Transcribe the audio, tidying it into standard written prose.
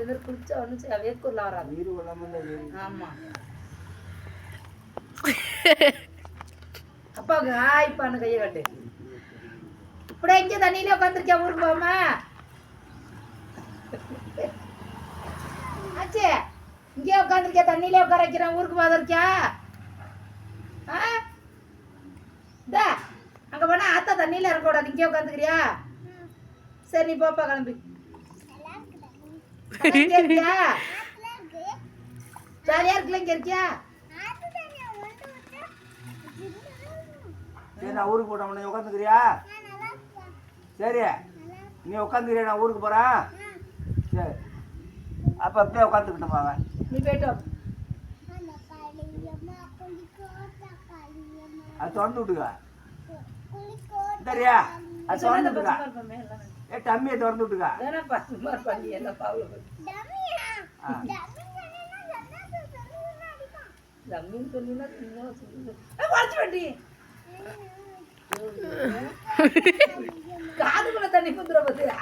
அது மாதிரி குளிச்சா ஒன்றும் வேர்க்குள்ள வராது. நீர் கொள்ளாமல். ஆமாம். அப்பாவுக்கு ஹாய்ப்பான்னு கையை கட்டு. இப்படியே இங்கே தண்ணியிலே உட்காந்துருக்கேன் ஊருக்கு போகாம. ஆச்சு இங்கே உட்காந்துருக்கேன் தண்ணியிலே உட்கார வைக்கிறேன் ஊருக்கு போதிருக்கியா? ஆ இந்தா அங்கே போனால் ஆத்தா தண்ணியில் இருக்கக்கூடாது, இங்கே உட்காந்துக்கிறியா? சரி நீ போப்பா கிளம்பி. இருக்கியா ஜாலியாக இருக்குல்ல இங்கே இருக்கியா? சரி நான் ஊருக்கு போட்டோம், நீ உட்காந்துக்கிறியா? சரி நீ உட்காந்துக்கிறியா? நான் ஊருக்கு போகிறேன். சரி அப்போ அப்படியே உட்காந்துக்கிட்டோம் வாங்க. நீ போய்ட்டு அது திறந்து விட்டுக்க. சரியா அது திறந்து விட்டுக்க. டம்மியை திறந்து விட்டுக்க. காதுக்குள்ள தண்ணி குந்துற பத்தியா?